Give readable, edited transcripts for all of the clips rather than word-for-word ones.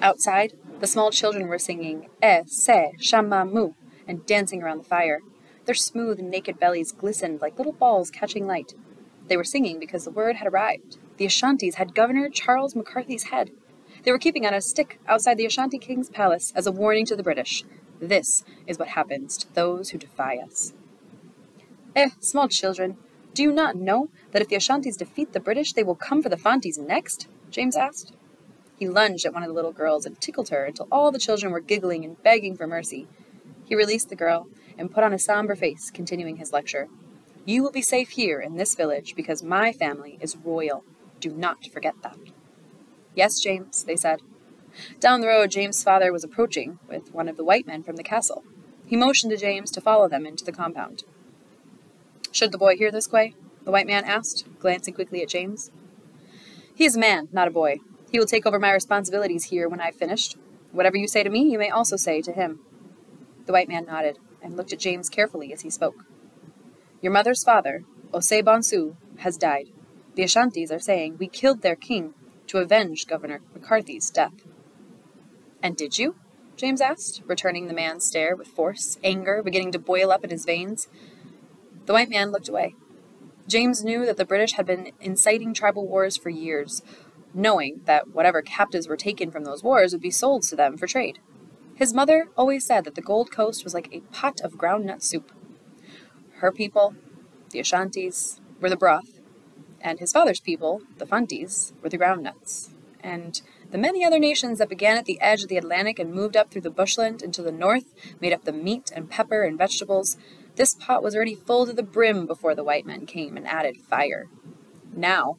Outside, the small children were singing se, shama mu, and dancing around the fire. Their smooth, naked bellies glistened like little balls catching light. They were singing because the word had arrived. The Ashantis had Governor Charles McCarthy's head. They were keeping on a stick outside the Ashanti King's palace as a warning to the British. This is what happens to those who defy us. Small children, do you not know that if the Ashantis defeat the British, they will come for the Fantis next? James asked. He lunged at one of the little girls and tickled her until all the children were giggling and begging for mercy. He released the girl and put on a somber face, continuing his lecture. You will be safe here in this village because my family is royal. Do not forget that. Yes, James, they said. Down the road, James' father was approaching with one of the white men from the castle. He motioned to James to follow them into the compound. Should the boy hear this, Quay? The white man asked, glancing quickly at James. He is a man, not a boy. He will take over my responsibilities here when I've finished. Whatever you say to me, you may also say to him. The white man nodded and looked at James carefully as he spoke. Your mother's father, Osei Bonsu, has died. The Ashantis are saying we killed their king to avenge Governor McCarthy's death. And did you? James asked, returning the man's stare with force, anger beginning to boil up in his veins. The white man looked away. James knew that the British had been inciting tribal wars for years, knowing that whatever captives were taken from those wars would be sold to them for trade. His mother always said that the Gold Coast was like a pot of groundnut soup. Her people, the Ashantis, were the broth, and his father's people, the Fantis, were the groundnuts. And the many other nations that began at the edge of the Atlantic and moved up through the bushland into the north made up the meat and pepper and vegetables. This pot was already full to the brim before the white men came and added fire. Now,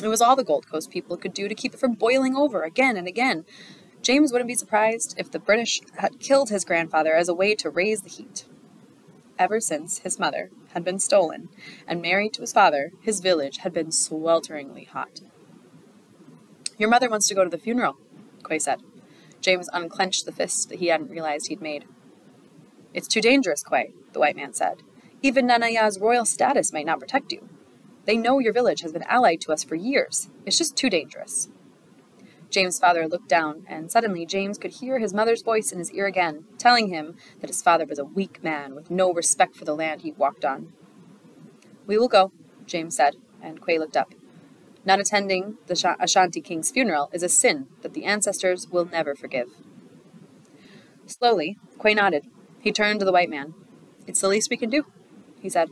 it was all the Gold Coast people could do to keep it from boiling over again and again. James wouldn't be surprised if the British had killed his grandfather as a way to raise the heat. Ever since his mother had been stolen and married to his father, his village had been swelteringly hot. Your mother wants to go to the funeral, Quay said. James unclenched the fist that he hadn't realized he'd made. It's too dangerous, Quay, the white man said. Even Nanaya's royal status might not protect you. They know your village has been allied to us for years. It's just too dangerous. James' father looked down, and suddenly James could hear his mother's voice in his ear again, telling him that his father was a weak man with no respect for the land he walked on. We will go, James said, and Quay looked up. Not attending the Ashanti King's funeral is a sin that the ancestors will never forgive. Slowly, Quay nodded. He turned to the white man. It's the least we can do, he said.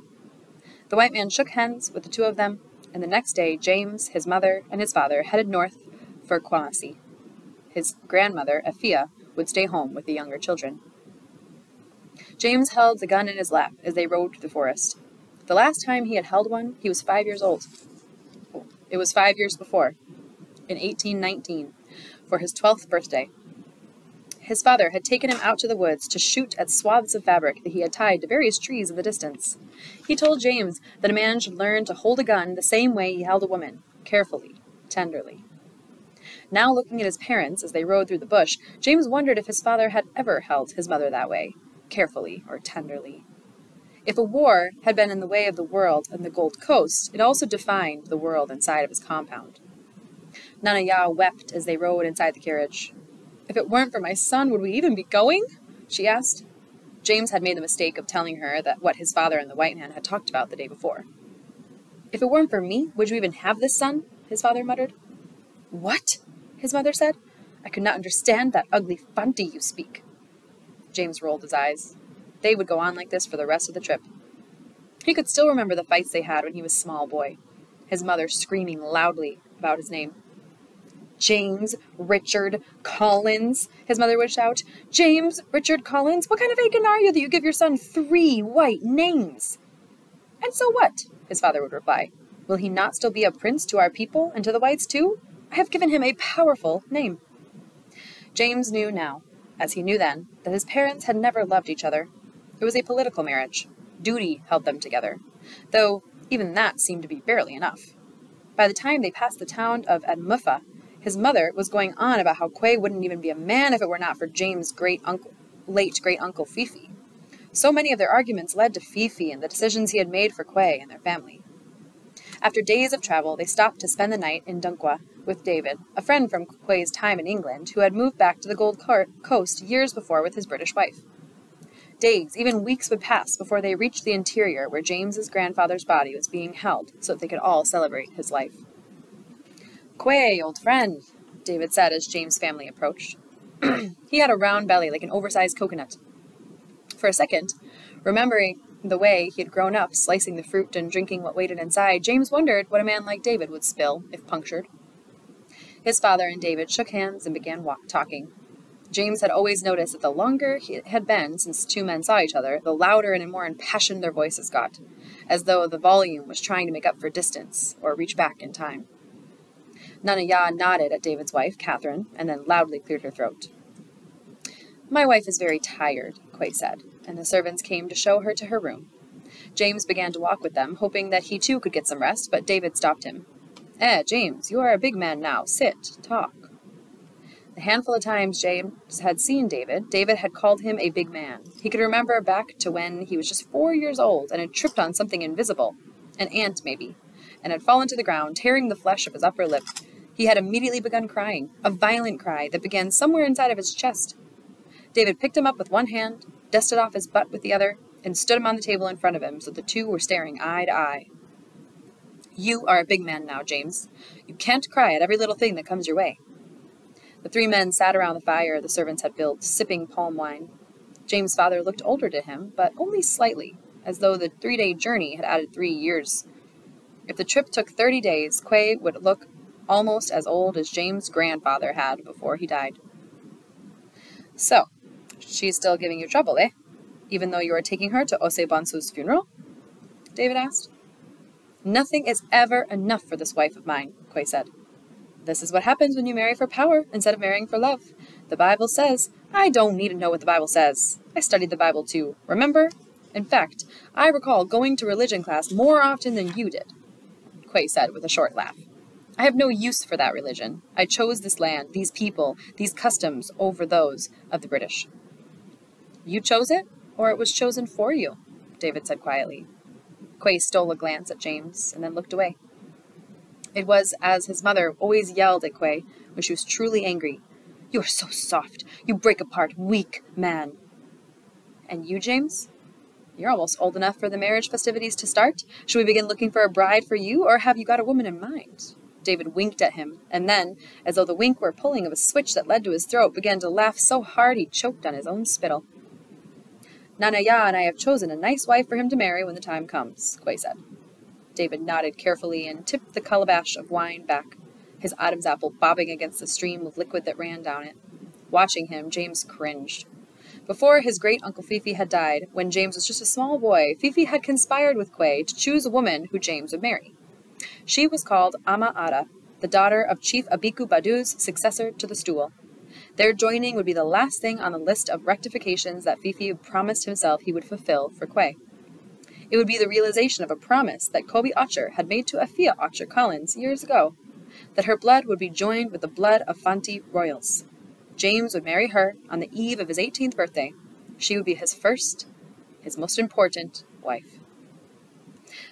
The white man shook hands with the two of them, and the next day James, his mother, and his father headed north for Kwasi. His grandmother, Afia, would stay home with the younger children. James held the gun in his lap as they rode through the forest. The last time he had held one, he was 5 years old. It was 5 years before, in 1819, for his 12th birthday. His father had taken him out to the woods to shoot at swaths of fabric that he had tied to various trees in the distance. He told James that a man should learn to hold a gun the same way he held a woman, carefully, tenderly. Now looking at his parents as they rode through the bush, James wondered if his father had ever held his mother that way, carefully or tenderly. If a war had been in the way of the world and the Gold Coast, it also defined the world inside of his compound. Nanaya wept as they rode inside the carriage. If it weren't for my son, would we even be going? She asked. James had made the mistake of telling her that what his father and the white man had talked about the day before. If it weren't for me, would you even have this son? His father muttered. What? His mother said. I could not understand that ugly Fanti you speak. James rolled his eyes. They would go on like this for the rest of the trip. He could still remember the fights they had when he was a small boy, his mother screaming loudly about his name. James Richard Collins, his mother would shout. James Richard Collins, what kind of Aiken are you that you give your son 3 white names? And so what? His father would reply. Will he not still be a prince to our people and to the whites too? I have given him a powerful name. James knew now, as he knew then, that his parents had never loved each other. It was a political marriage. Duty held them together, though even that seemed to be barely enough. By the time they passed the town of Admuffa, his mother was going on about how Quay wouldn't even be a man if it were not for James' late great-uncle Fifi. So many of their arguments led to Fifi and the decisions he had made for Quay and their family. After days of travel, they stopped to spend the night in Dunkwa, with David, a friend from Quay's time in England, who had moved back to the Gold Coast years before with his British wife. Days, even weeks would pass before they reached the interior where James's grandfather's body was being held so that they could all celebrate his life. "Quay, old friend," David said as James' family approached. He had a round belly like an oversized coconut. For a second, remembering the way he had grown up, slicing the fruit and drinking what waited inside, James wondered what a man like David would spill if punctured. His father and David shook hands and began talking. James had always noticed that the longer it had been since the two men saw each other, the louder and more impassioned their voices got, as though the volume was trying to make up for distance or reach back in time. Nanaya nodded at David's wife, Catherine, and then loudly cleared her throat. "My wife is very tired," Quay said, and the servants came to show her to her room. James began to walk with them, hoping that he too could get some rest, but David stopped him. James, you are a big man now. Sit, talk." The handful of times James had seen David had called him a big man. He could remember back to when he was just 4 years old and had tripped on something invisible, an ant maybe, and had fallen to the ground, tearing the flesh of his upper lip. He had immediately begun crying, a violent cry that began somewhere inside of his chest. David picked him up with one hand, dusted off his butt with the other, and stood him on the table in front of him so the two were staring eye to eye. "You are a big man now, James. You can't cry at every little thing that comes your way." The three men sat around the fire the servants had built, sipping palm wine. James' father looked older to him, but only slightly, as though the 3-day journey had added 3 years. If the trip took 30 days, Quay would look almost as old as James' grandfather had before he died. "So, she's still giving you trouble, eh? Even though you are taking her to Oseibansu's funeral?" David asked. "Nothing is ever enough for this wife of mine," Quay said. "This is what happens when you marry for power instead of marrying for love. The Bible says—" "I don't need to know what the Bible says. I studied the Bible too, remember? In fact, I recall going to religion class more often than you did," Quay said with a short laugh. "I have no use for that religion. I chose this land, these people, these customs over those of the British." "You chose it, or it was chosen for you?" David said quietly. Quay stole a glance at James and then looked away. It was as his mother always yelled at Quay when she was truly angry. "You are so soft. You break apart. Weak man." "And you, James? You're almost old enough for the marriage festivities to start. Should we begin looking for a bride for you, or have you got a woman in mind?" David winked at him, and then, as though the wink were pulling of a switch that led to his throat, began to laugh so hard he choked on his own spittle. "Nanaya and I have chosen a nice wife for him to marry when the time comes," Quay said. David nodded carefully and tipped the calabash of wine back, his Adam's apple bobbing against the stream of liquid that ran down it. Watching him, James cringed. Before his great-uncle Fifi had died, when James was just a small boy, Fifi had conspired with Quay to choose a woman who James would marry. She was called Ama Ada, the daughter of Chief Abiku Badu's successor to the stool. Their joining would be the last thing on the list of rectifications that Fifi promised himself he would fulfill for Quay. It would be the realization of a promise that Kobe Archer had made to Afia Archer Collins years ago, that her blood would be joined with the blood of Fanti royals. James would marry her on the eve of his 18th birthday. She would be his first, his most important wife.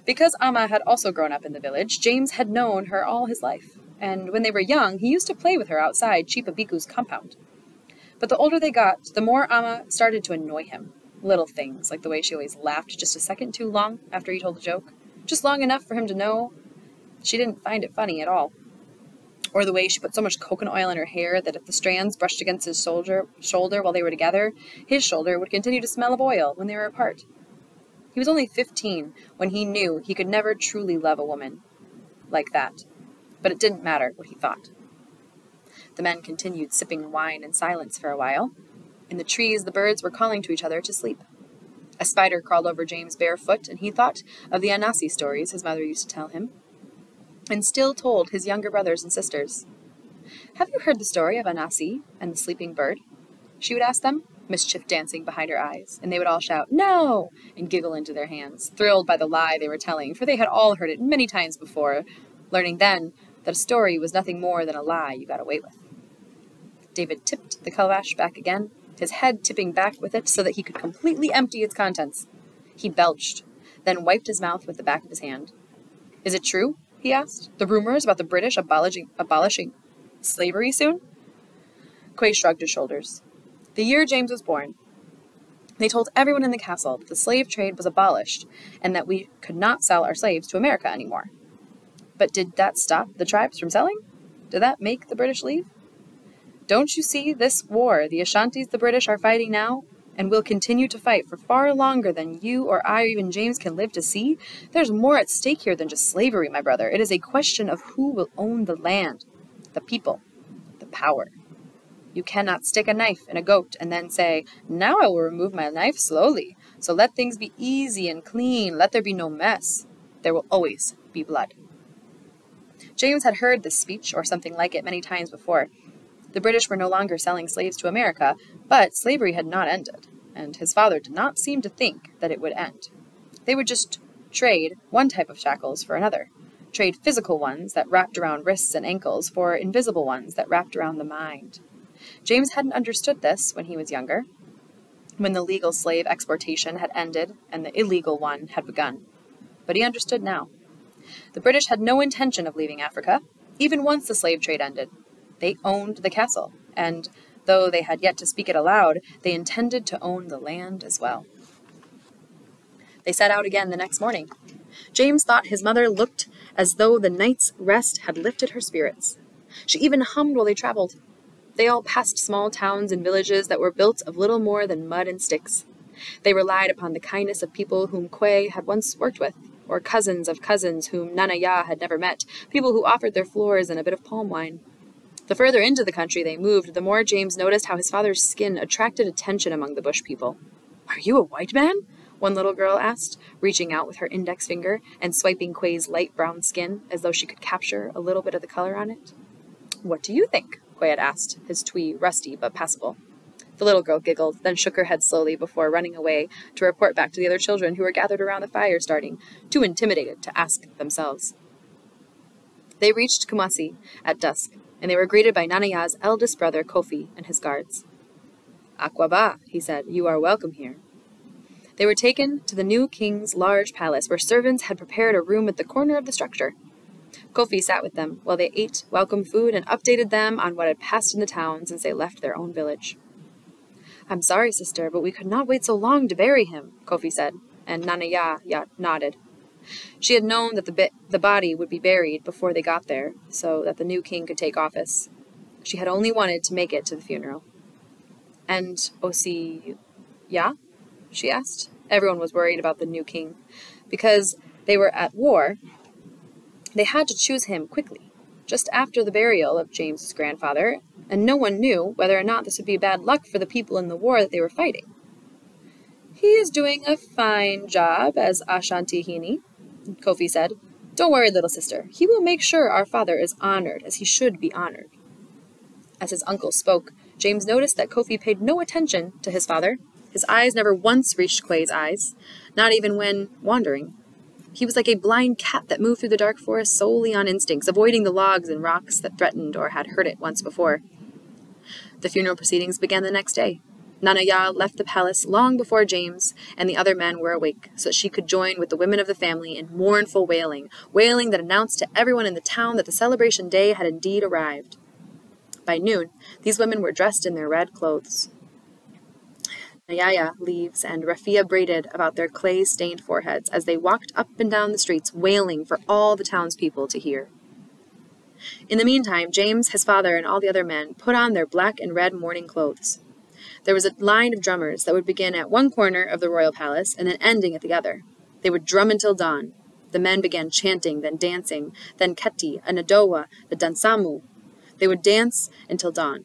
Because Amma had also grown up in the village, James had known her all his life, and when they were young, he used to play with her outside Chief Abiku's compound. But the older they got, the more Amma started to annoy him. Little things, like the way she always laughed just a second too long after he told a joke, just long enough for him to know she didn't find it funny at all. Or the way she put so much coconut oil in her hair that if the strands brushed against his shoulder while they were together, his shoulder would continue to smell of oil when they were apart. He was only 15 when he knew he could never truly love a woman like that, but it didn't matter what he thought. The men continued sipping wine in silence for a while. In the trees, the birds were calling to each other to sleep. A spider crawled over James' bare foot, and he thought of the Anasi stories his mother used to tell him, and still told his younger brothers and sisters. "Have you heard the story of Anasi and the sleeping bird?" she would ask them, mischief dancing behind her eyes, and they would all shout, "No!" and giggle into their hands, thrilled by the lie they were telling, for they had all heard it many times before, learning then that a story was nothing more than a lie you got away with. David tipped the calabash back again, his head tipping back with it so that he could completely empty its contents. He belched, then wiped his mouth with the back of his hand. "Is it true?" he asked. The rumors about the British abolishing slavery soon? Quay shrugged his shoulders. The year James was born, they told everyone in the castle that the slave trade was abolished and that we could not sell our slaves to America anymore. But did that stop the tribes from selling? Did that make the British leave? Don't you see this war the Ashantis the British are fighting now and will continue to fight for far longer than you or I or even James can live to see? There's more at stake here than just slavery, my brother. It is a question of who will own the land, the people, the power. You cannot stick a knife in a goat and then say, now I will remove my knife slowly. So let things be easy and clean. Let there be no mess. There will always be blood. James had heard this speech or something like it many times before. The British were no longer selling slaves to America, but slavery had not ended, and his father did not seem to think that it would end. They would just trade one type of shackles for another, trade physical ones that wrapped around wrists and ankles for invisible ones that wrapped around the mind. James hadn't understood this when he was younger, when the legal slave exportation had ended and the illegal one had begun. But he understood now. The British had no intention of leaving Africa, even once the slave trade ended. They owned the castle, and though they had yet to speak it aloud, they intended to own the land as well. They set out again the next morning. James thought his mother looked as though the night's rest had lifted her spirits. She even hummed while they traveled. They all passed small towns and villages that were built of little more than mud and sticks. They relied upon the kindness of people whom Quay had once worked with, or cousins of cousins whom Nana Ya had never met, people who offered their floors and a bit of palm wine. The further into the country they moved, the more James noticed how his father's skin attracted attention among the bush people. "Are you a white man?" one little girl asked, reaching out with her index finger and swiping Quay's light brown skin as though she could capture a little bit of the color on it. "What do you think?" Quay had asked, his twee rusty but passable. The little girl giggled, then shook her head slowly before running away to report back to the other children who were gathered around the fire starting, too intimidated to ask themselves. They reached Kumasi at dusk, and they were greeted by Nanaya's eldest brother, Kofi, and his guards. "Akwaba," he said, "you are welcome here." They were taken to the new king's large palace, where servants had prepared a room at the corner of the structure. Kofi sat with them while they ate welcome food and updated them on what had passed in the town since they left their own village. "I'm sorry, sister, but we could not wait so long to bury him," Kofi said, and Nanaya nodded. She had known that the body would be buried before they got there, so that the new king could take office. She had only wanted to make it to the funeral. "And Osi, ya?" she asked. Everyone was worried about the new king. Because they were at war, they had to choose him quickly, just after the burial of James's grandfather, and no one knew whether or not this would be bad luck for the people in the war that they were fighting. "He is doing a fine job as Ashanti-Hini," Kofi said. "Don't worry, little sister. He will make sure our father is honored as he should be honored." As his uncle spoke, James noticed that Kofi paid no attention to his father. His eyes never once reached Quay's eyes, not even when wandering. He was like a blind cat that moved through the dark forest solely on instincts, avoiding the logs and rocks that threatened or had hurt it once before. The funeral proceedings began the next day. Nanaya left the palace long before James and the other men were awake, so that she could join with the women of the family in mournful wailing that announced to everyone in the town that the celebration day had indeed arrived. By noon, these women were dressed in their red clothes. Nayaya leaves and Rafia braided about their clay-stained foreheads as they walked up and down the streets wailing for all the townspeople to hear. In the meantime, James, his father, and all the other men put on their black and red mourning clothes. There was a line of drummers that would begin at one corner of the royal palace and then ending at the other. They would drum until dawn. The men began chanting, then dancing, then keti, a nadowa, the dansamu. They would dance until dawn.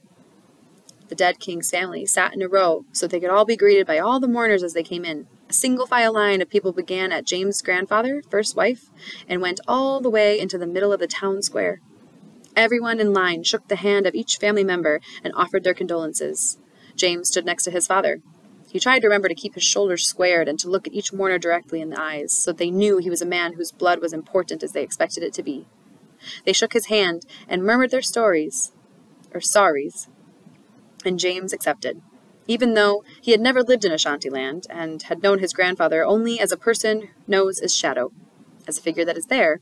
The dead king's family sat in a row so they could all be greeted by all the mourners as they came in. A single file line of people began at James' grandfather, first wife, and went all the way into the middle of the town square. Everyone in line shook the hand of each family member and offered their condolences. James stood next to his father. He tried to remember to keep his shoulders squared and to look at each mourner directly in the eyes, so that they knew he was a man whose blood was important as they expected it to be. They shook his hand and murmured their sorries, and James accepted, even though he had never lived in Ashanti-land and had known his grandfather only as a person knows his shadow, as a figure that is there,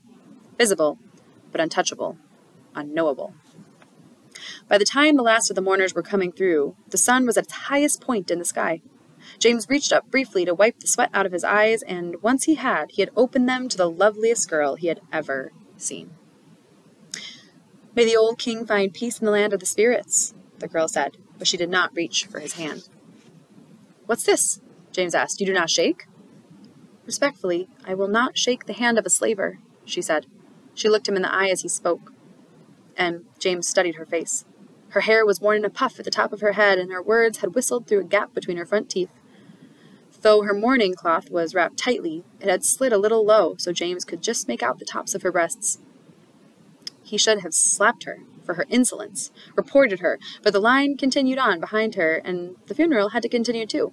visible, but untouchable, unknowable. By the time the last of the mourners were coming through, the sun was at its highest point in the sky. James reached up briefly to wipe the sweat out of his eyes, and once he had opened them to the loveliest girl he had ever seen. "May the old king find peace in the land of the spirits," the girl said, but she did not reach for his hand. "What's this?" James asked. "You do not shake?" "Respectfully, I will not shake the hand of a slaver," she said. She looked him in the eye as he spoke, and James studied her face. Her hair was worn in a puff at the top of her head, and her words had whistled through a gap between her front teeth. Though her mourning cloth was wrapped tightly, it had slid a little low, so James could just make out the tops of her breasts. He should have slapped her for her insolence, reported her, but the line continued on behind her, and the funeral had to continue too.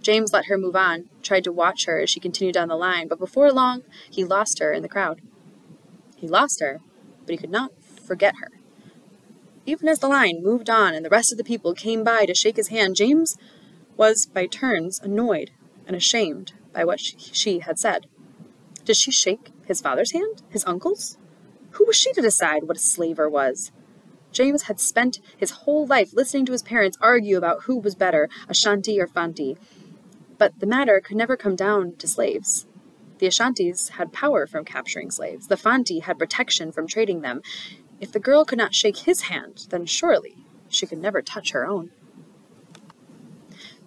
James let her move on, tried to watch her as she continued down the line, but before long he lost her in the crowd. He lost her, but he could not forget her. Even as the line moved on and the rest of the people came by to shake his hand, James was by turns annoyed and ashamed by what she had said. Did she shake his father's hand? His uncle's? Who was she to decide what a slaver was? James had spent his whole life listening to his parents argue about who was better, Ashanti or Fanti. But the matter could never come down to slaves. The Ashantis had power from capturing slaves. The Fanti had protection from trading them. If the girl could not shake his hand, then surely she could never touch her own.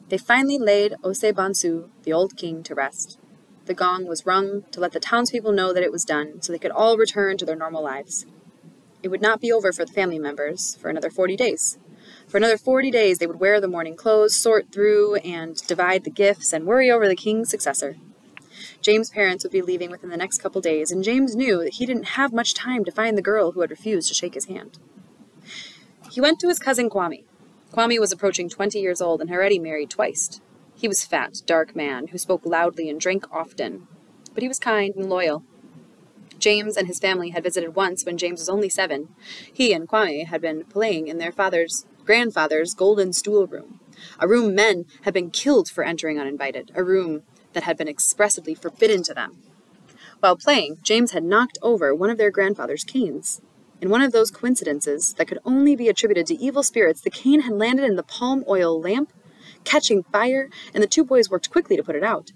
They finally laid Osebansu, the old king, to rest. The gong was rung to let the townspeople know that it was done, so they could all return to their normal lives. It would not be over for the family members for another 40 days. For another 40 days, they would wear the mourning clothes, sort through and divide the gifts, and worry over the king's successor. James' parents would be leaving within the next couple days, and James knew that he didn't have much time to find the girl who had refused to shake his hand. He went to his cousin Kwame. Kwame was approaching 20 years old and had already married twice. He was a fat, dark man who spoke loudly and drank often, but he was kind and loyal. James and his family had visited once when James was only 7. He and Kwame had been playing in their grandfather's golden stool room, a room men had been killed for entering uninvited, a room that had been expressly forbidden to them. While playing, James had knocked over one of their grandfather's canes. In one of those coincidences that could only be attributed to evil spirits, the cane had landed in the palm oil lamp, catching fire, and the two boys worked quickly to put it out.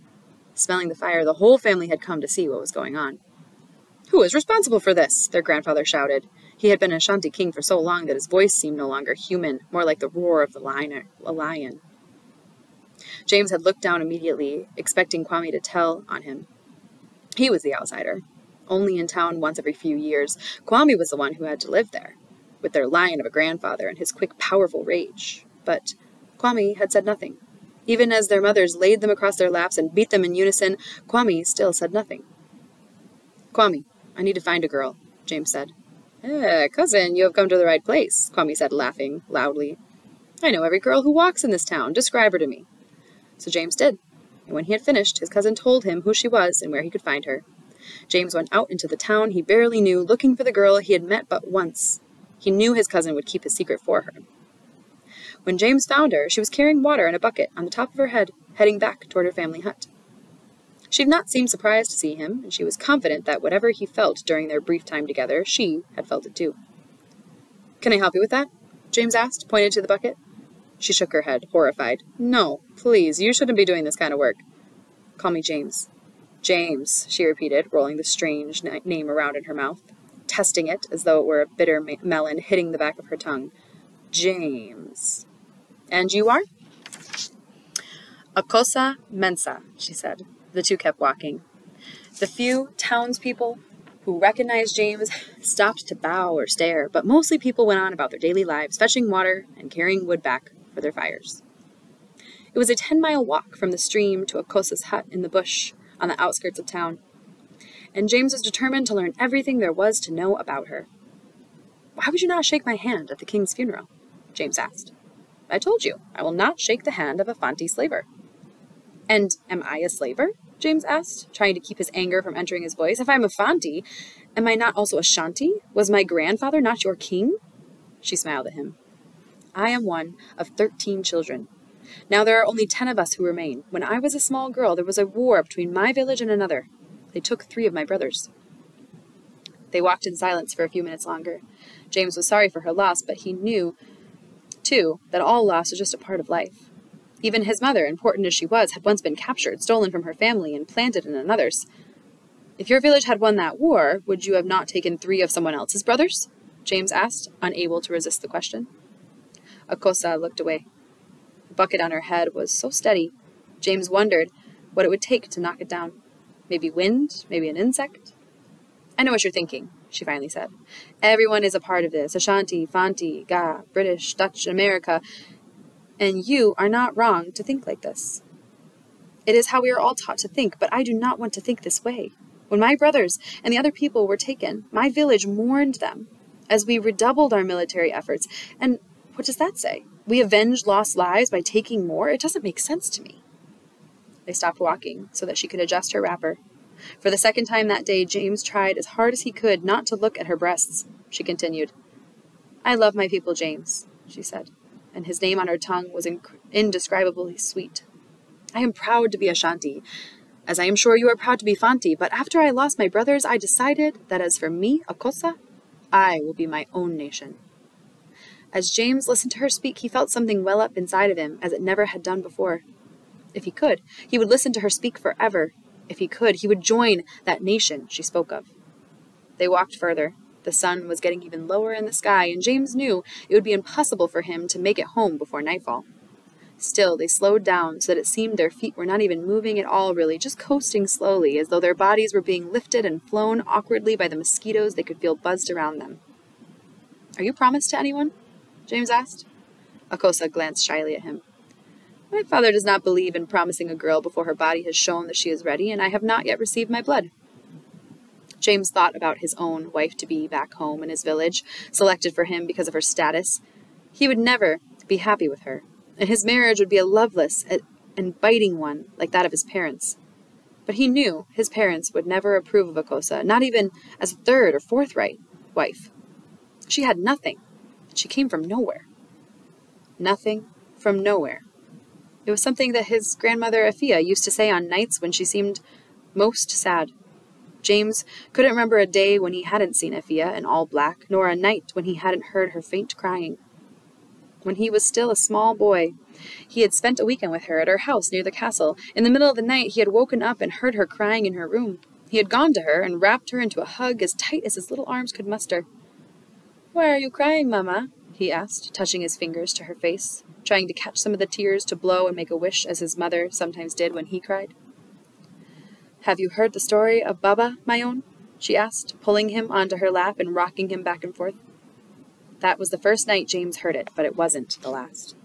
Smelling the fire, the whole family had come to see what was going on. "Who is responsible for this?" their grandfather shouted. He had been an Ashanti king for so long that his voice seemed no longer human, more like the roar of a lion. James had looked down immediately, expecting Kwame to tell on him. He was the outsider, only in town once every few years. Kwame was the one who had to live there, with their lion of a grandfather and his quick, powerful rage. But Kwame had said nothing. Even as their mothers laid them across their laps and beat them in unison, Kwame still said nothing. "Kwame, I need to find a girl," James said. Cousin, you have come to the right place," Kwame said, laughing loudly. "I know every girl who walks in this town. Describe her to me." So James did, and when he had finished, his cousin told him who she was and where he could find her. James went out into the town he barely knew, looking for the girl he had met but once. He knew his cousin would keep his secret for her. When James found her, she was carrying water in a bucket on the top of her head, heading back toward her family hut. She did not seem surprised to see him, and she was confident that whatever he felt during their brief time together, she had felt it too. "Can I help you with that?" James asked, pointing to the bucket. She shook her head, horrified. "No, please, you shouldn't be doing this kind of work." "Call me James." "James," she repeated, rolling the strange name around in her mouth, testing it as though it were a bitter melon hitting the back of her tongue. "James. And you are?" "Akosa Mensa," she said. The two kept walking. The few townspeople who recognized James stopped to bow or stare, but mostly people went on about their daily lives, fetching water and carrying wood back for their fires. It was a 10-mile walk from the stream to Akosa's hut in the bush on the outskirts of town, and James was determined to learn everything there was to know about her. "Why would you not shake my hand at the king's funeral?" James asked. "I told you, I will not shake the hand of a Fanti slaver." "And am I a slaver?" James asked, trying to keep his anger from entering his voice. "If I am a Fanti, am I not also a Shanti? Was my grandfather not your king?" She smiled at him. "I am one of 13 children. Now there are only 10 of us who remain. When I was a small girl, there was a war between my village and another. They took 3 of my brothers." They walked in silence for a few minutes longer. James was sorry for her loss, but he knew, too, that all loss was just a part of life. Even his mother, important as she was, had once been captured, stolen from her family, and planted in another's. If your village had won that war, would you have not taken 3 of someone else's brothers? James asked, unable to resist the question. Akosa looked away. The bucket on her head was so steady. James wondered what it would take to knock it down. Maybe wind, maybe an insect. I know what you're thinking, she finally said. Everyone is a part of this. Ashanti, Fanti, Ga, British, Dutch, America. And you are not wrong to think like this. It is how we are all taught to think, but I do not want to think this way. When my brothers and the other people were taken, my village mourned them as we redoubled our military efforts. And what does that say? We avenged lost lives by taking more? It doesn't make sense to me. They stopped walking so that she could adjust her wrapper. For the second time that day, James tried as hard as he could not to look at her breasts. She continued. I love my people, James, she said, and his name on her tongue was indescribably sweet. I am proud to be Ashanti, as I am sure you are proud to be Fanti, but after I lost my brothers, I decided that as for me, Akosa, I will be my own nation. As James listened to her speak, he felt something well up inside of him as it never had done before. If he could, he would listen to her speak forever. If he could, he would join that nation she spoke of. They walked further. The sun was getting even lower in the sky, and James knew it would be impossible for him to make it home before nightfall. Still, they slowed down so that it seemed their feet were not even moving at all, really, just coasting slowly, as though their bodies were being lifted and flown awkwardly by the mosquitoes they could feel buzzed around them. Are you promised to anyone? James asked. Akosa glanced shyly at him. My father does not believe in promising a girl before her body has shown that she is ready, and I have not yet received my blood. James thought about his own wife-to-be back home in his village, selected for him because of her status. He would never be happy with her, and his marriage would be a loveless and biting one like that of his parents. But he knew his parents would never approve of Akosa, not even as a 3rd or 4th wife. She had nothing. She came from nowhere. Nothing from nowhere. It was something that his grandmother Afia used to say on nights when she seemed most sad. James couldn't remember a day when he hadn't seen Afia in all black, nor a night when he hadn't heard her faint crying. When he was still a small boy, he had spent a weekend with her at her house near the castle. In the middle of the night, he had woken up and heard her crying in her room. He had gone to her and wrapped her into a hug as tight as his little arms could muster. Why are you crying, Mama? He asked, touching his fingers to her face, trying to catch some of the tears to blow and make a wish as his mother sometimes did when he cried. Have you heard the story of Baba, my own? She asked, pulling him onto her lap and rocking him back and forth. That was the first night James heard it, but it wasn't the last.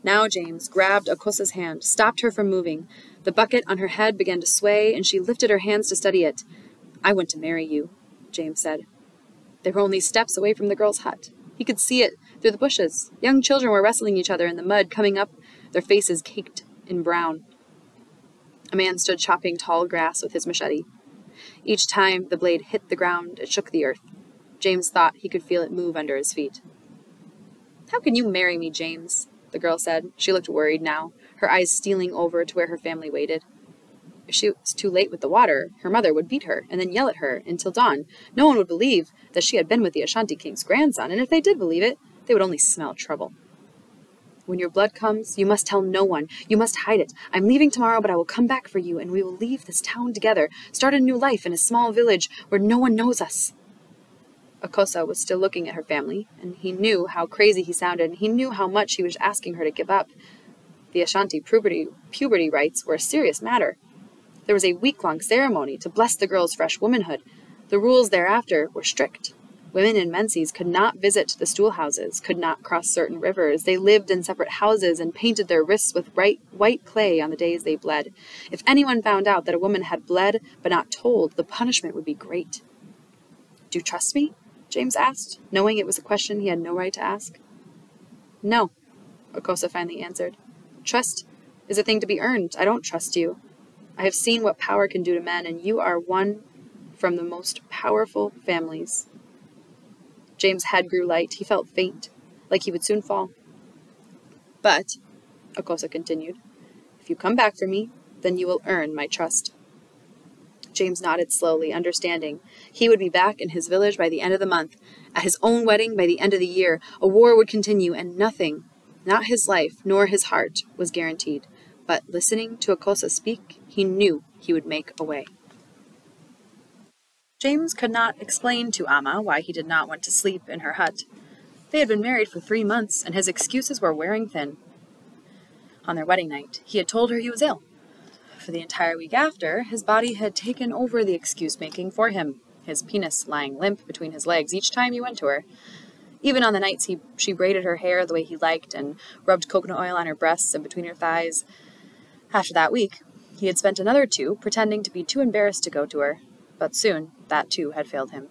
Now James grabbed Akosa's hand, stopped her from moving. The bucket on her head began to sway, and she lifted her hands to steady it. I want to marry you, James said. They were only steps away from the girl's hut. He could see it through the bushes. Young children were wrestling each other in the mud, coming up, their faces caked in brown. A man stood chopping tall grass with his machete. Each time the blade hit the ground, it shook the earth. James thought he could feel it move under his feet. How can you marry me, James? The girl said. She looked worried now, her eyes stealing over to where her family waited. If she was too late with the water, her mother would beat her and then yell at her until dawn. No one would believe that she had been with the Ashanti king's grandson, and if they did believe it, they would only smell trouble. When your blood comes, you must tell no one. You must hide it. I'm leaving tomorrow, but I will come back for you, and we will leave this town together, start a new life in a small village where no one knows us. Akosa was still looking at her family, and he knew how crazy he sounded, and he knew how much he was asking her to give up. The Ashanti puberty rites were a serious matter. There was a week-long ceremony to bless the girl's fresh womanhood. The rules thereafter were strict. Women in menses could not visit the stool houses, could not cross certain rivers. They lived in separate houses and painted their wrists with white clay on the days they bled. If anyone found out that a woman had bled but not told, the punishment would be great. Do you trust me? James asked, knowing it was a question he had no right to ask. No, Akosa finally answered. Trust is a thing to be earned. I don't trust you. I have seen what power can do to men, and you are one from the most powerful families. James' head grew light. He felt faint, like he would soon fall. But, Akosa continued, if you come back for me, then you will earn my trust. James nodded slowly, understanding. He would be back in his village by the end of the month, at his own wedding by the end of the year. A war would continue, and nothing, not his life nor his heart, was guaranteed. But listening to Akosa speak, he knew he would make a way. James could not explain to Amma why he did not want to sleep in her hut. They had been married for 3 months, and his excuses were wearing thin. On their wedding night, he had told her he was ill. For the entire week after, his body had taken over the excuse-making for him, his penis lying limp between his legs each time he went to her. Even on the nights she braided her hair the way he liked and rubbed coconut oil on her breasts and between her thighs. After that week, he had spent another 2 pretending to be too embarrassed to go to her, but soon that too had failed him.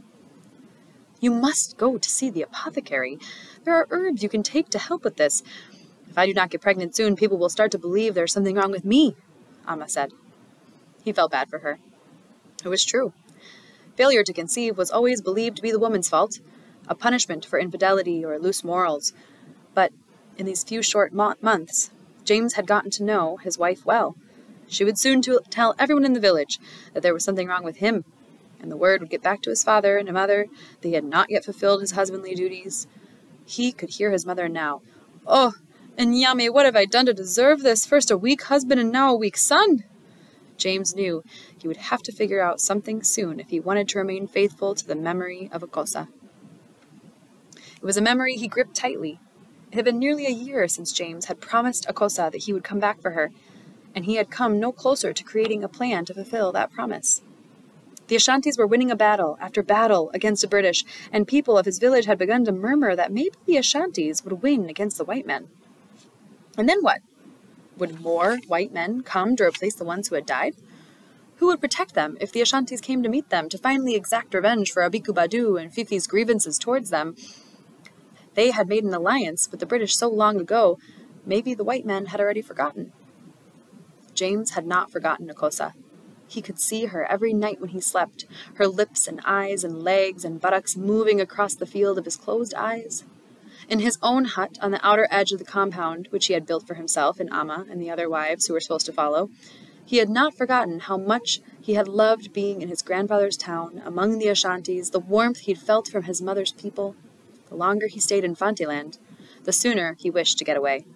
"You must go to see the apothecary. There are herbs you can take to help with this. If I do not get pregnant soon, people will start to believe there's something wrong with me," Amma said. He felt bad for her. It was true. Failure to conceive was always believed to be the woman's fault, a punishment for infidelity or loose morals. But in these few short months, James had gotten to know his wife well. She would soon tell everyone in the village that there was something wrong with him, and the word would get back to his father and mother that he had not yet fulfilled his husbandly duties. He could hear his mother now. "Oh, Nyame, what have I done to deserve this? First a weak husband and now a weak son." James knew he would have to figure out something soon if he wanted to remain faithful to the memory of Akosa. It was a memory he gripped tightly. It had been nearly a year since James had promised Akosa that he would come back for her, and he had come no closer to creating a plan to fulfill that promise. The Ashantis were winning a battle after battle against the British, and people of his village had begun to murmur that maybe the Ashantis would win against the white men. And then what? Would more white men come to replace the ones who had died? Who would protect them if the Ashantis came to meet them to finally exact revenge for Abiku Badu and Fifi's grievances towards them? They had made an alliance with the British so long ago, maybe the white men had already forgotten. James had not forgotten Akosa. He could see her every night when he slept, her lips and eyes and legs and buttocks moving across the field of his closed eyes. In his own hut on the outer edge of the compound, which he had built for himself and Amma and the other wives who were supposed to follow, he had not forgotten how much he had loved being in his grandfather's town, among the Ashantis, the warmth he'd felt from his mother's people. The longer he stayed in Fanteland, the sooner he wished to get away,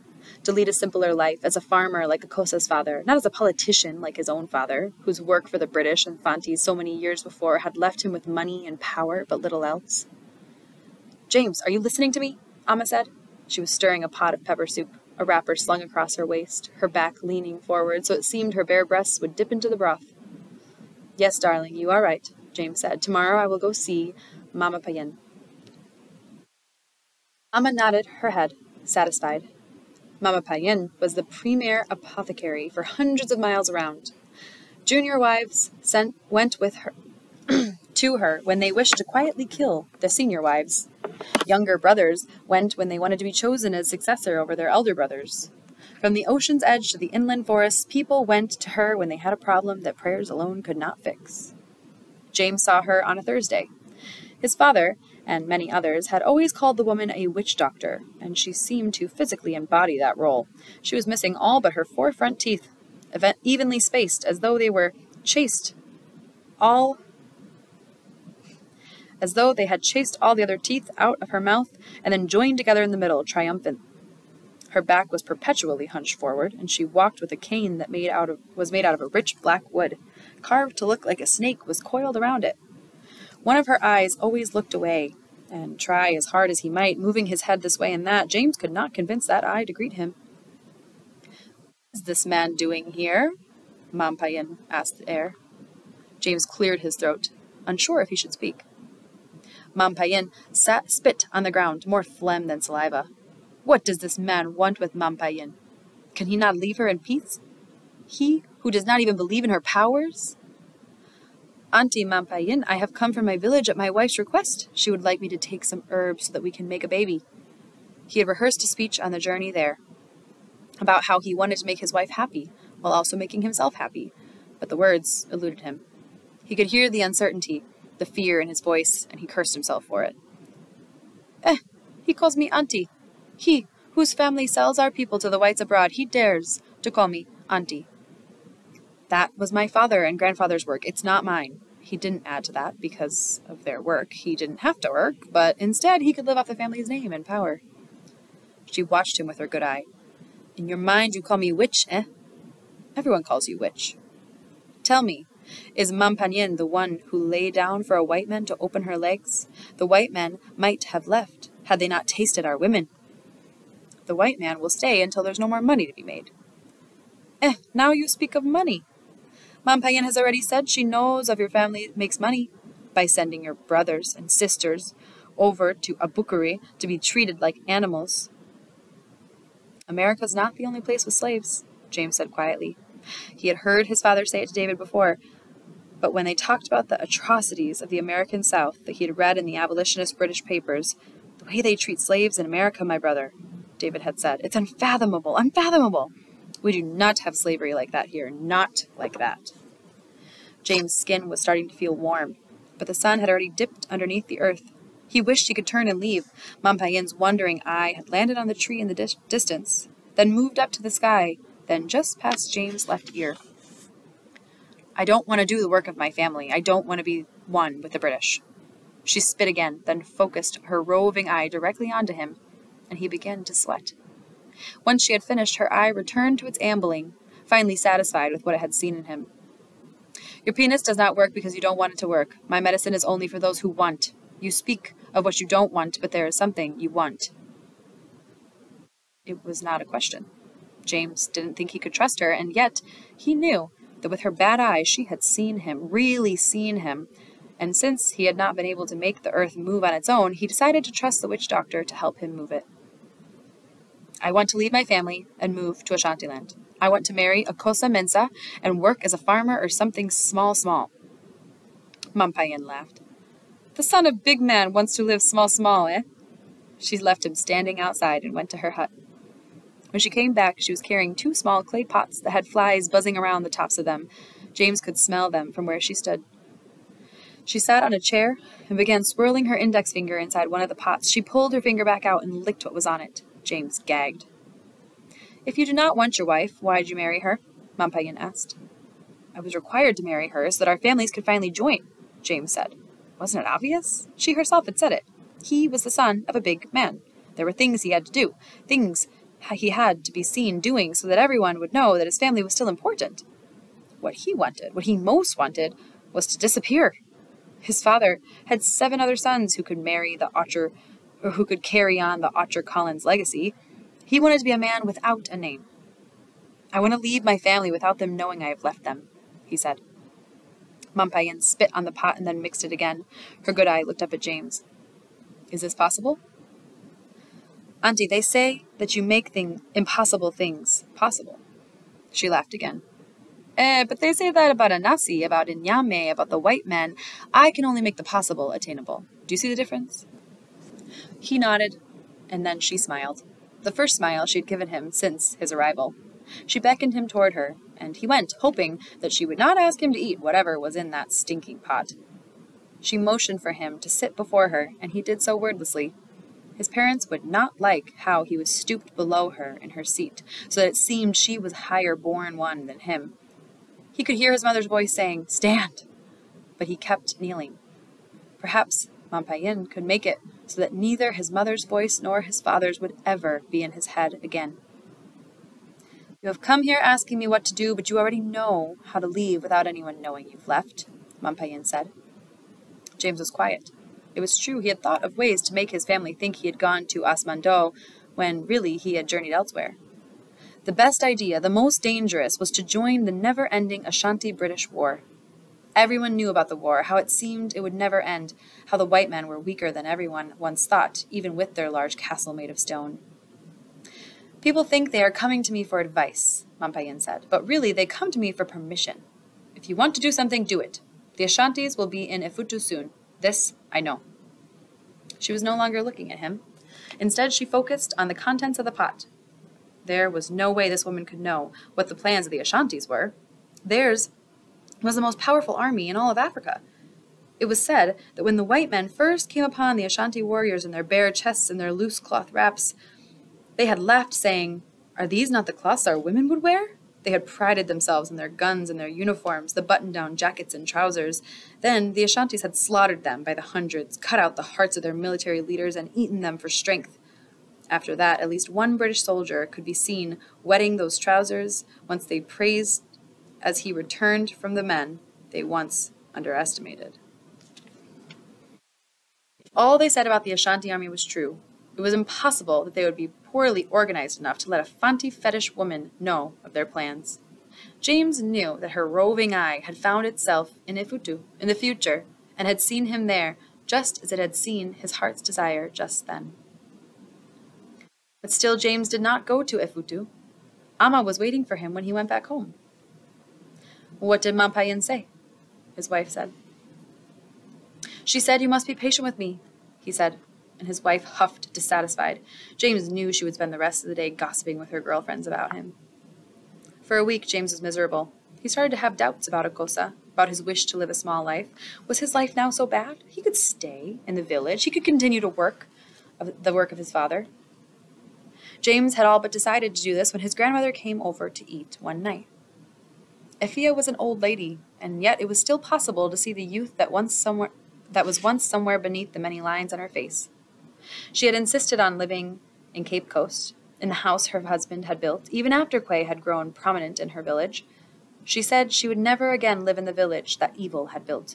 to lead a simpler life as a farmer like Akosa's father, not as a politician like his own father, whose work for the British and Fantis so many years before had left him with money and power but little else. "James, are you listening to me?" Amma said. She was stirring a pot of pepper soup, a wrapper slung across her waist, her back leaning forward so it seemed her bare breasts would dip into the broth. "Yes, darling, you are right," James said. "Tomorrow I will go see Mama Payen." Amma nodded her head, satisfied. Mama Payen was the premier apothecary for hundreds of miles around. Junior wives went with her to her when they wished to quietly kill the senior wives. Younger brothers went when they wanted to be chosen as successor over their elder brothers. From the ocean's edge to the inland forests, people went to her when they had a problem that prayers alone could not fix. James saw her on a Thursday. His father, and many others, had always called the woman a witch doctor, and she seemed to physically embody that role. She was missing all but her 4 front teeth, evenly spaced, as though they had chased all the other teeth out of her mouth and then joined together in the middle, triumphant. Her back was perpetually hunched forward, and she walked with a cane that was made out of a rich black wood. Carved to look like a snake was coiled around it. One of her eyes always looked away, and try as hard as he might, moving his head this way and that, James could not convince that eye to greet him. "What is this man doing here?" Mam Payen asked the air. James cleared his throat, unsure if he should speak. Mam Payen spit on the ground, more phlegm than saliva. "What does this man want with Mam Payen? Can he not leave her in peace? He who does not even believe in her powers?" "Auntie Mam Payen, I have come from my village at my wife's request. She would like me to take some herbs so that we can make a baby." He had rehearsed a speech on the journey there, about how he wanted to make his wife happy, while also making himself happy, but the words eluded him. He could hear the uncertainty, the fear in his voice, and he cursed himself for it. He calls me auntie. He, whose family sells our people to the whites abroad, he dares to call me auntie." That was my father and grandfather's work. It's not mine. He didn't add to that because of their work. He didn't have to work, but instead he could live off the family's name and power. She watched him with her good eye. In your mind you call me witch, eh? Everyone calls you witch. Tell me, is Mampanien the one who lay down for a white man to open her legs? The white man might have left, had they not tasted our women. The white man will stay until there's no more money to be made. Now you speak of money. Mampanien has already said she knows of your family makes money by sending your brothers and sisters over to Abukuri to be treated like animals. America's not the only place with slaves, James said quietly. He had heard his father say it to David before, but when they talked about the atrocities of the American South that he had read in the abolitionist British papers, the way they treat slaves in America, my brother, David had said, it's unfathomable, unfathomable. We do not have slavery like that here, not like that. James' skin was starting to feel warm, but the sun had already dipped underneath the earth. He wished he could turn and leave. Mampayen's wondering eye had landed on the tree in the distance, then moved up to the sky, then just past James' left ear. I don't want to do the work of my family. I don't want to be one with the British. She spit again, then focused her roving eye directly onto him, and he began to sweat. Once she had finished, her eye returned to its ambling, finally satisfied with what it had seen in him. Your penis does not work because you don't want it to work. My medicine is only for those who want. You speak of what you don't want, but there is something you want. It was not a question. James didn't think he could trust her, and yet he knew that with her bad eyes she had seen him, really seen him, and since he had not been able to make the earth move on its own, he decided to trust the witch doctor to help him move it. I want to leave my family and move to Ashantiland. I want to marry a Kosa Mensa and work as a farmer or something small. Mampayen laughed. The son of big man wants to live small, eh? She left him standing outside and went to her hut. When she came back, she was carrying 2 small clay pots that had flies buzzing around the tops of them. James could smell them from where she stood. She sat on a chair and began swirling her index finger inside one of the pots. She pulled her finger back out and licked what was on it. James gagged. If you do not want your wife, why did you marry her? Mampayen asked. I was required to marry her so that our families could finally join, James said. Wasn't it obvious? She herself had said it. He was the son of a big man. There were things he had to do, things he had to be seen doing so that everyone would know that his family was still important. What he wanted, what he most wanted, was to disappear. His father had 7 other sons who could marry the Archer, or who could carry on the Archer Collins legacy. He wanted to be a man without a name. I want to leave my family without them knowing I have left them, he said. Mampayen spit on the pot and then mixed it again. Her good eye looked up at James. Is this possible? Auntie, they say that you make impossible things possible. She laughed again. But they say that about Anasi, about Inyame, about the white man. I can only make the possible attainable. Do you see the difference? He nodded, and then she smiled. The first smile she had given him since his arrival. She beckoned him toward her, and he went, hoping that she would not ask him to eat whatever was in that stinking pot. She motioned for him to sit before her, and he did so wordlessly. His parents would not like how he was stooped below her in her seat, so that it seemed she was higher born one than him. He could hear his mother's voice saying, "Stand!" But he kept kneeling. Perhaps Mampayen could make it so that neither his mother's voice nor his father's would ever be in his head again. You have come here asking me what to do, but you already know how to leave without anyone knowing you've left, Mampayen said. James was quiet. It was true he had thought of ways to make his family think he had gone to Asmando when really he had journeyed elsewhere. The best idea, the most dangerous, was to join the never-ending Ashanti-British War. Everyone knew about the war, how it seemed it would never end, how the white men were weaker than everyone once thought, even with their large castle made of stone. People think they are coming to me for advice, Mampayen said, but really they come to me for permission. If you want to do something, do it. The Ashantis will be in Efutu soon. This I know. She was no longer looking at him. Instead, she focused on the contents of the pot. There was no way this woman could know what the plans of the Ashantis were. Theirs was the most powerful army in all of Africa. It was said that when the white men first came upon the Ashanti warriors in their bare chests and their loose cloth wraps, they had laughed, saying, "Are these not the cloths our women would wear?" They had prided themselves on their guns and their uniforms, the button-down jackets and trousers. Then the Ashantis had slaughtered them by the hundreds, cut out the hearts of their military leaders, and eaten them for strength. After that, at least one British soldier could be seen wetting those trousers once they praised as he returned from the men they once underestimated. All they said about the Ashanti army was true. It was impossible that they would be poorly organized enough to let a Fanti fetish woman know of their plans. James knew that her roving eye had found itself in Ifutu in the future, and had seen him there just as it had seen his heart's desire just then. But still James did not go to Ifutu. Amma was waiting for him when he went back home. "What did Mampayin say?" his wife said. "She said you must be patient with me," he said, and his wife huffed, dissatisfied. James knew she would spend the rest of the day gossiping with her girlfriends about him. For a week, James was miserable. He started to have doubts about Akosa, about his wish to live a small life. Was his life now so bad? He could stay in the village. He could continue to work the work of his father. James had all but decided to do this when his grandmother came over to eat one night. Effia was an old lady, and yet it was still possible to see the youth that was once somewhere beneath the many lines on her face. She had insisted on living in Cape Coast, in the house her husband had built, even after Quay had grown prominent in her village. She said she would never again live in the village that evil had built.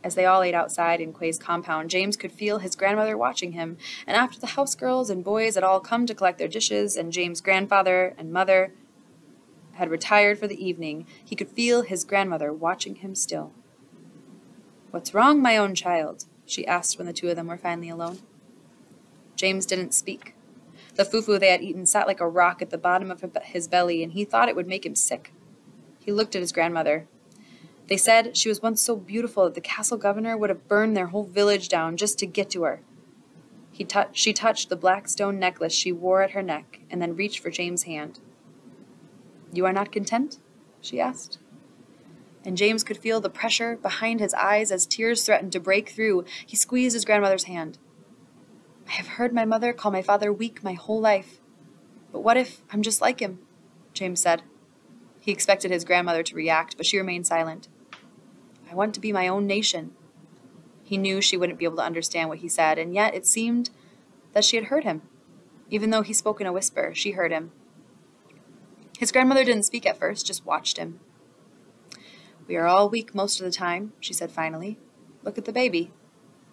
As they all ate outside in Quay's compound, James could feel his grandmother watching him, and after the house girls and boys had all come to collect their dishes, and James' grandfather and mother had retired for the evening, he could feel his grandmother watching him still. "What's wrong, my own child?" she asked when the two of them were finally alone. James didn't speak. The fufu they had eaten sat like a rock at the bottom of his belly, and he thought it would make him sick. He looked at his grandmother. They said she was once so beautiful that the castle governor would have burned their whole village down just to get to her. She touched the black stone necklace she wore at her neck, and then reached for James' hand. "You are not content?" she asked. And James could feel the pressure behind his eyes as tears threatened to break through. He squeezed his grandmother's hand. "I have heard my mother call my father weak my whole life. But what if I'm just like him?" James said. He expected his grandmother to react, but she remained silent. "I want to be my own nation." He knew she wouldn't be able to understand what he said, and yet it seemed that she had heard him. Even though he spoke in a whisper, she heard him. His grandmother didn't speak at first, just watched him. "We are all weak most of the time," she said finally. "Look at the baby.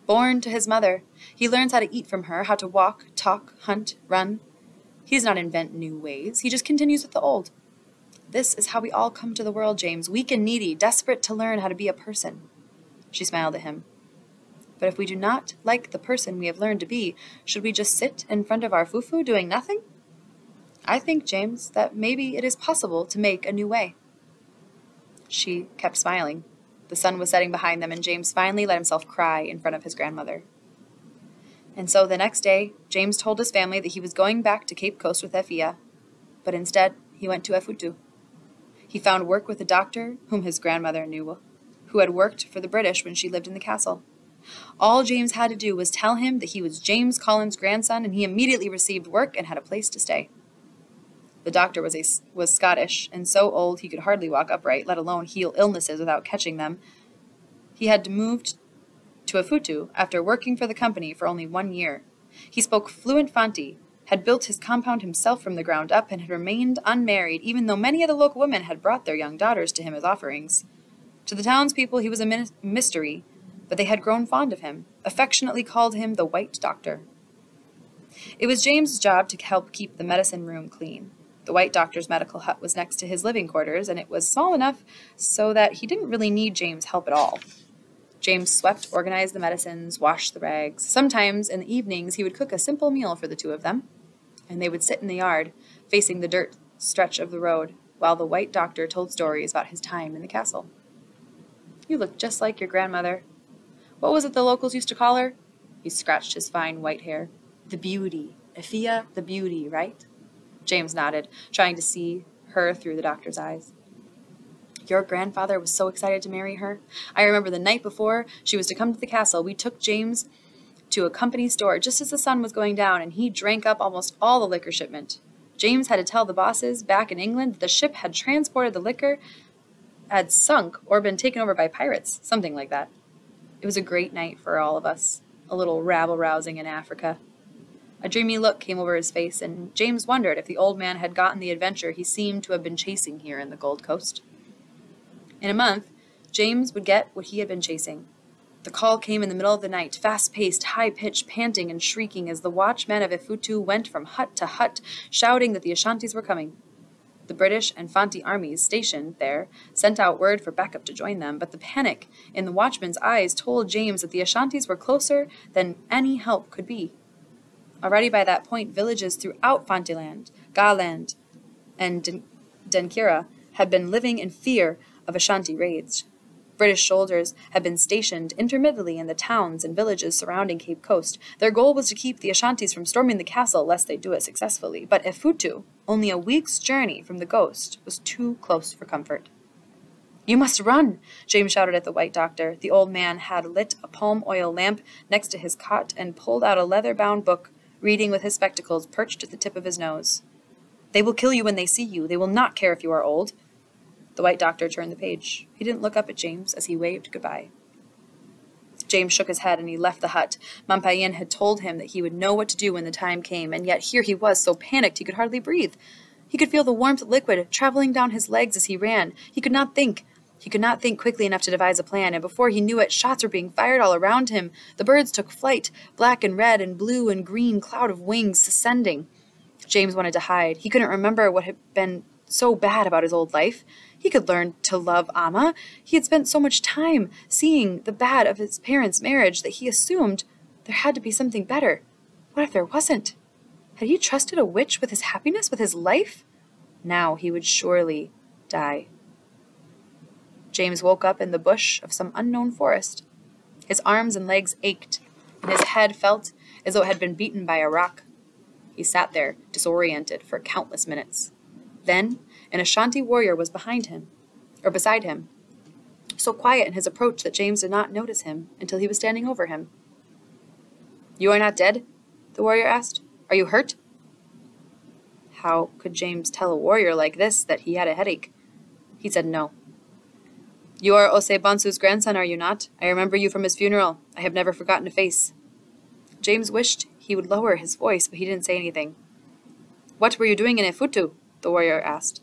Born to his mother. He learns how to eat from her, how to walk, talk, hunt, run. He does not invent new ways. He just continues with the old. This is how we all come to the world, James, weak and needy, desperate to learn how to be a person." She smiled at him. "But if we do not like the person we have learned to be, should we just sit in front of our fufu doing nothing? I think, James, that maybe it is possible to make a new way." She kept smiling. The sun was setting behind them, and James finally let himself cry in front of his grandmother. And so the next day, James told his family that he was going back to Cape Coast with Effia, but instead he went to Efutu. He found work with a doctor whom his grandmother knew, who had worked for the British when she lived in the castle. All James had to do was tell him that he was James Collins' grandson, and he immediately received work and had a place to stay. The doctor was Scottish, and so old he could hardly walk upright, let alone heal illnesses without catching them. He had moved to Efutu after working for the company for only 1 year. He spoke fluent Fanti, had built his compound himself from the ground up, and had remained unmarried, even though many of the local women had brought their young daughters to him as offerings. To the townspeople he was a mystery, but they had grown fond of him, affectionately called him the White Doctor. It was James's job to help keep the medicine room clean. The White Doctor's medical hut was next to his living quarters, and it was small enough so that he didn't really need James' help at all. James swept, organized the medicines, washed the rags. Sometimes, in the evenings, he would cook a simple meal for the two of them, and they would sit in the yard, facing the dirt stretch of the road, while the White Doctor told stories about his time in the castle. "You look just like your grandmother. What was it the locals used to call her?" He scratched his fine white hair. "The Beauty. Effia the Beauty, right?" James nodded, trying to see her through the doctor's eyes. "Your grandfather was so excited to marry her. I remember the night before she was to come to the castle, we took James to a company store just as the sun was going down, and he drank up almost all the liquor shipment. James had to tell the bosses back in England that the ship had transported the liquor, had sunk, or been taken over by pirates, something like that. It was a great night for all of us, a little rabble-rousing in Africa. A dreamy look came over his face, and James wondered if the old man had gotten the adventure he seemed to have been chasing here in the Gold Coast. In a month, James would get what he had been chasing. The call came in the middle of the night, fast-paced, high-pitched, panting and shrieking as the watchmen of Ifutu went from hut to hut, shouting that the Ashantis were coming. The British and Fanti armies stationed there sent out word for backup to join them, but the panic in the watchmen's eyes told James that the Ashantis were closer than any help could be. Already by that point, villages throughout Fantiland, Galand, and Denkira had been living in fear of Ashanti raids. British soldiers had been stationed intermittently in the towns and villages surrounding Cape Coast. Their goal was to keep the Ashantis from storming the castle lest they do it successfully. But Ifutu, only a week's journey from the Ghost, was too close for comfort. "You must run!" James shouted at the white doctor. The old man had lit a palm oil lamp next to his cot and pulled out a leather-bound book, reading with his spectacles perched at the tip of his nose. "They will kill you when they see you. They will not care if you are old." The white doctor turned the page. He didn't look up at James as he waved goodbye. James shook his head and he left the hut. Mampayen had told him that he would know what to do when the time came, and yet here he was, so panicked he could hardly breathe. He could feel the warmth liquid traveling down his legs as he ran. He could not think. He could not think quickly enough to devise a plan, and before he knew it, shots were being fired all around him. The birds took flight, black and red and blue and green cloud of wings ascending. James wanted to hide. He couldn't remember what had been so bad about his old life. He could learn to love Amma. He had spent so much time seeing the bad of his parents' marriage that he assumed there had to be something better. What if there wasn't? Had he trusted a witch with his happiness, with his life? Now he would surely die. James woke up in the bush of some unknown forest. His arms and legs ached, and his head felt as though it had been beaten by a rock. He sat there, disoriented, for countless minutes. Then an Ashanti warrior was beside him, so quiet in his approach that James did not notice him until he was standing over him. "You are not dead?" the warrior asked. "Are you hurt?" How could James tell a warrior like this that he had a headache? He said no. "You are Ose Bansu's grandson, are you not? I remember you from his funeral. I have never forgotten a face." James wished he would lower his voice, but he didn't say anything. "What were you doing in Ifutu?" the warrior asked.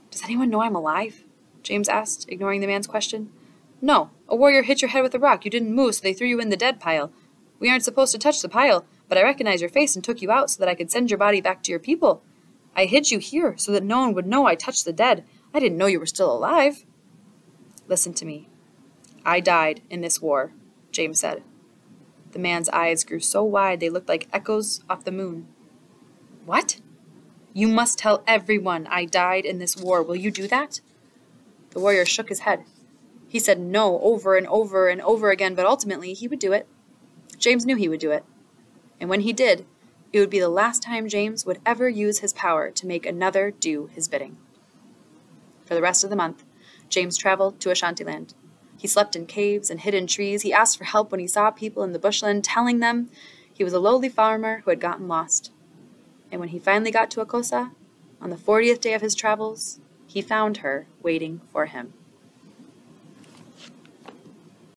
"Does anyone know I'm alive?" James asked, ignoring the man's question. "No. A warrior hit your head with a rock. You didn't move, so they threw you in the dead pile. We aren't supposed to touch the pile, but I recognized your face and took you out so that I could send your body back to your people. I hid you here so that no one would know I touched the dead. I didn't know you were still alive." "Listen to me. I died in this war," James said. The man's eyes grew so wide they looked like echoes off the moon. "What?" "You must tell everyone I died in this war. Will you do that?" The warrior shook his head. He said no over and over and over again, but ultimately he would do it. James knew he would do it. And when he did, it would be the last time James would ever use his power to make another do his bidding. For the rest of the month, James traveled to Ashantiland. He slept in caves and hid in trees. He asked for help when he saw people in the bushland, telling them he was a lowly farmer who had gotten lost. And when he finally got to Akosa, on the 40th day of his travels, he found her waiting for him.